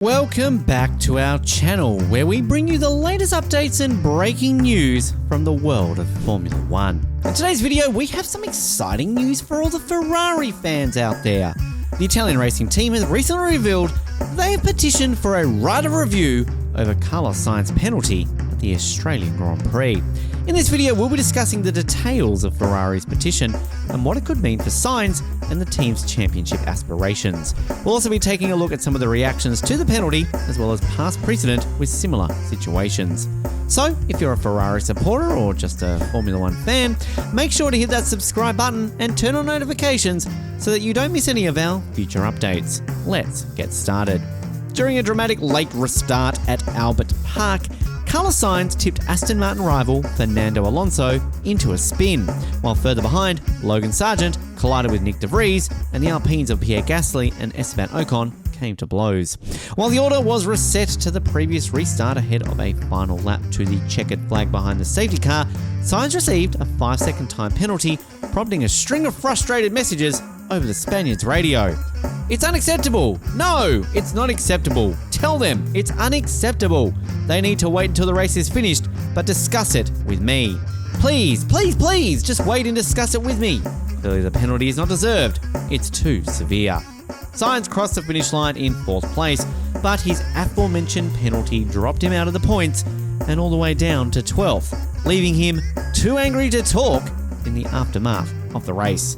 Welcome back to our channel, where we bring you the latest updates and breaking news from the world of Formula One. In today's video, we have some exciting news for all the Ferrari fans out there. The Italian racing team has recently revealed they have petitioned for a right of review over Carlos Sainz's penalty at the Australian Grand Prix. In this video, we'll be discussing the details of Ferrari's petition and what it could mean for Sainz and the team's championship aspirations. We'll also be taking a look at some of the reactions to the penalty, as well as past precedent with similar situations. So, if you're a Ferrari supporter or just a Formula One fan, make sure to hit that subscribe button and turn on notifications so that you don't miss any of our future updates. Let's get started. During a dramatic late restart at Albert Park, Carlos Sainz tipped Aston Martin rival Fernando Alonso into a spin, while further behind, Logan Sargent collided with Nick de Vries, and the Alpines of Pierre Gasly and Esteban Ocon came to blows. While the order was reset to the previous restart ahead of a final lap to the checkered flag behind the safety car, Sainz received a 5-second time penalty, prompting a string of frustrated messages over the Spaniard's radio. "It's unacceptable! No, it's not acceptable! Tell them it's unacceptable! They need to wait until the race is finished, but discuss it with me. Please, please, please, just wait and discuss it with me. Clearly the penalty is not deserved. It's too severe." Sainz crossed the finish line in 4th place, but his aforementioned penalty dropped him out of the points and all the way down to 12th, leaving him too angry to talk in the aftermath of the race.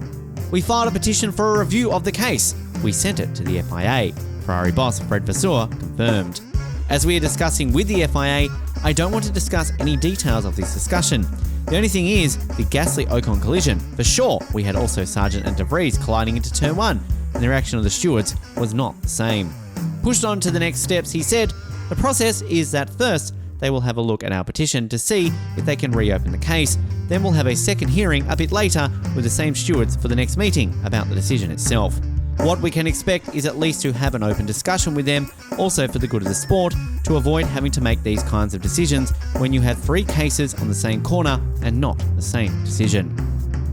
We filed a petition for a review of the case. We sent it to the FIA. Ferrari boss Fred Vasseur confirmed. As we are discussing with the FIA, I don't want to discuss any details of this discussion. The only thing is the Gasly-Ocon collision. For sure, we had also Sargent and de Vries colliding into turn 1, and the reaction of the stewards was not the same. Pushed on to the next steps, he said, the process is that first, they will have a look at our petition to see if they can reopen the case. Then we'll have a second hearing a bit later with the same stewards for the next meeting about the decision itself. What we can expect is at least to have an open discussion with them, also for the good of the sport, to avoid having to make these kinds of decisions when you have 3 cases on the same corner and not the same decision.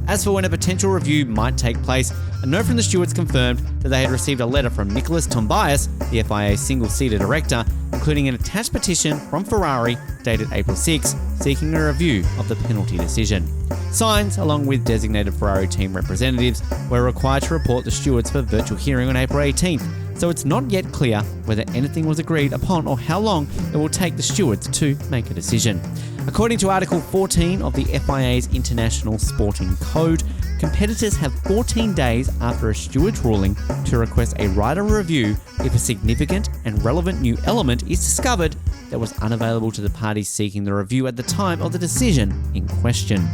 As for when a potential review might take place, a note from the stewards confirmed that they had received a letter from Nicholas Tobias, the FIA's single-seater director, including an attached petition from Ferrari dated April 6, seeking a review of the penalty decision. Sainz, along with designated Ferrari team representatives, were required to report the stewards for virtual hearing on April 18th, so it's not yet clear whether anything was agreed upon or how long it will take the stewards to make a decision. According to Article 14 of the FIA's International Sporting Code, competitors have 14 days after a steward's ruling to request a right of review if a significant and relevant new element is discovered that was unavailable to the parties seeking the review at the time of the decision in question.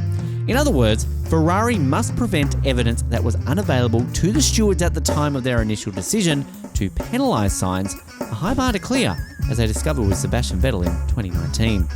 In other words, Ferrari must prevent evidence that was unavailable to the stewards at the time of their initial decision to penalise Sainz, a high bar to clear, as they discovered with Sebastian Vettel in 2019.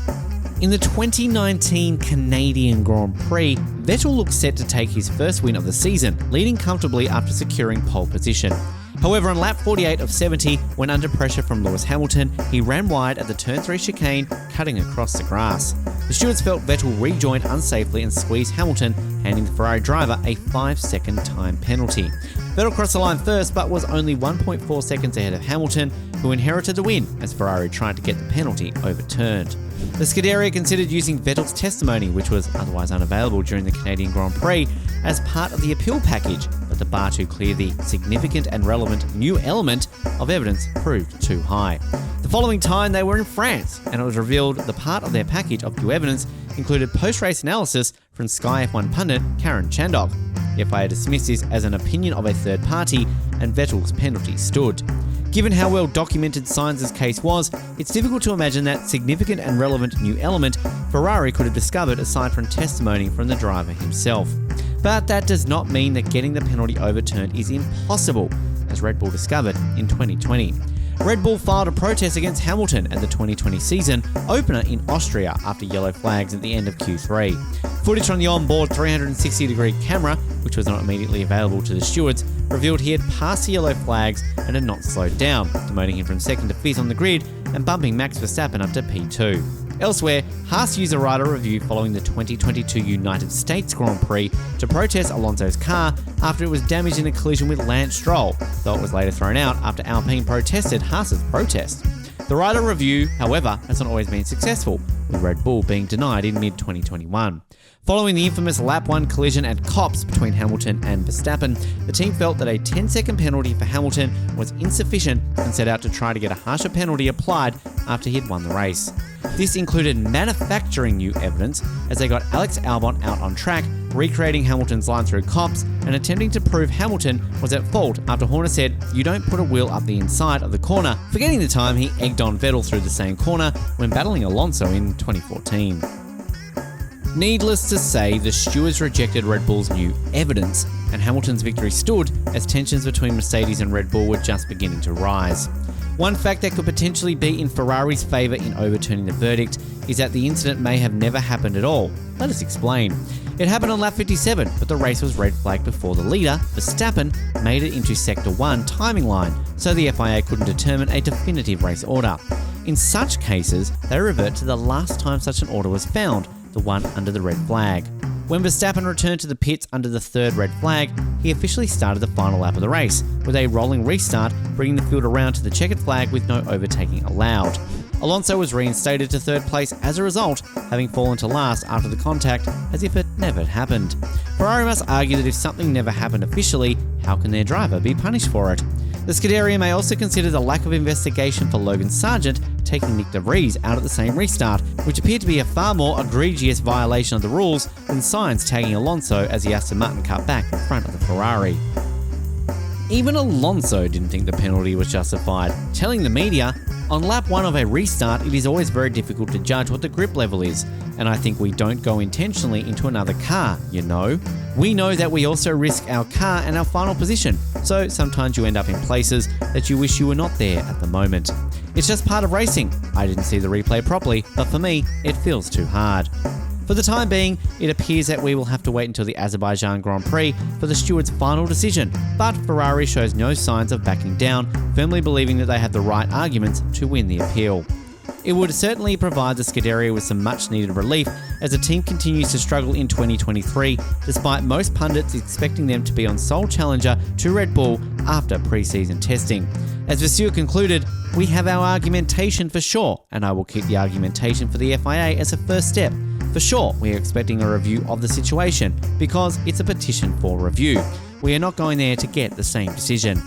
In the 2019 Canadian Grand Prix, Vettel looked set to take his first win of the season, leading comfortably after securing pole position. However, on lap 48 of 70, when under pressure from Lewis Hamilton, he ran wide at the turn 3 chicane, cutting across the grass. The stewards felt Vettel rejoined unsafely and squeezed Hamilton, handing the Ferrari driver a 5-second time penalty. Vettel crossed the line first, but was only 1.4 seconds ahead of Hamilton, who inherited the win as Ferrari tried to get the penalty overturned. The Scuderia considered using Vettel's testimony, which was otherwise unavailable during the Canadian Grand Prix, as part of the appeal package, but the bar to clear the significant and relevant new element of evidence proved too high. The following time they were in France, and it was revealed the part of their package of new evidence included post-race analysis from Sky F1 pundit Karen Chandok. The FIA dismissed this as an opinion of a third party, and Vettel's penalty stood. Given how well documented Sainz's case was, it's difficult to imagine that significant and relevant new element Ferrari could have discovered aside from testimony from the driver himself. But that does not mean that getting the penalty overturned is impossible, as Red Bull discovered in 2020. Red Bull filed a protest against Hamilton at the 2020 season opener in Austria after yellow flags at the end of Q3. Footage from the onboard 360-degree camera, which was not immediately available to the stewards, revealed he had passed the yellow flags and had not slowed down, demoting him from second to fifth on the grid and bumping Max Verstappen up to P2. Elsewhere, Haas used a rider review following the 2022 United States Grand Prix to protest Alonso's car after it was damaged in a collision with Lance Stroll, though it was later thrown out after Alpine protested Haas's protest. The rider review, however, has not always been successful, with Red Bull being denied in mid-2021. Following the infamous lap 1 collision at Copse between Hamilton and Verstappen, the team felt that a 10-second penalty for Hamilton was insufficient and set out to try to get a harsher penalty applied after he'd won the race. This included manufacturing new evidence as they got Alex Albon out on track, recreating Hamilton's line through Copse and attempting to prove Hamilton was at fault after Horner said, "You don't put a wheel up the inside of the corner," forgetting the time he egged on Vettel through the same corner when battling Alonso in 2014. Needless to say, the stewards rejected Red Bull's new evidence, and Hamilton's victory stood as tensions between Mercedes and Red Bull were just beginning to rise. One fact that could potentially be in Ferrari's favour in overturning the verdict is that the incident may have never happened at all. Let us explain. It happened on lap 57, but the race was red flagged before the leader, Verstappen, made it into Sector 1 timing line, so the FIA couldn't determine a definitive race order. In such cases, they revert to the last time such an order was found, the one under the red flag. When Verstappen returned to the pits under the third red flag, he officially started the final lap of the race, with a rolling restart bringing the field around to the checkered flag with no overtaking allowed. Alonso was reinstated to third place as a result, having fallen to last after the contact as if it never happened. Ferrari must argue that if something never happened officially, how can their driver be punished for it? The Scuderia may also consider the lack of investigation for Logan Sargent taking Nick de Vries out at the same restart, which appeared to be a far more egregious violation of the rules than Sainz tagging Alonso as the Aston Martin cut back in front of the Ferrari. Even Alonso didn't think the penalty was justified, telling the media, "On lap 1 of a restart, it is always very difficult to judge what the grip level is, and I think we don't go intentionally into another car, you know. We know that we also risk our car and our final position, so sometimes you end up in places that you wish you were not there at the moment. It's just part of racing. I didn't see the replay properly, but for me, it feels too hard." For the time being, it appears that we will have to wait until the Azerbaijan Grand Prix for the steward's final decision, but Ferrari shows no signs of backing down, firmly believing that they have the right arguments to win the appeal. It would certainly provide the Scuderia with some much needed relief as the team continues to struggle in 2023, despite most pundits expecting them to be on sole challenger to Red Bull after pre-season testing. As Vasseur concluded, "We have our argumentation for sure, and I will keep the argumentation for the FIA as a first step. For sure, we are expecting a review of the situation, because it's a petition for review. We are not going there to get the same decision."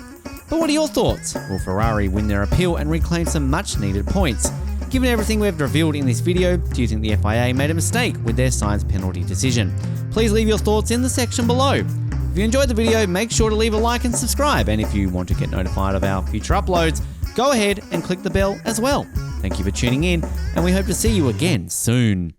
But what are your thoughts? Will Ferrari win their appeal and reclaim some much needed points? Given everything we've revealed in this video, do you think the FIA made a mistake with their Sainz penalty decision? Please leave your thoughts in the section below. If you enjoyed the video, make sure to leave a like and subscribe, and if you want to get notified of our future uploads, go ahead and click the bell as well. Thank you for tuning in, and we hope to see you again soon.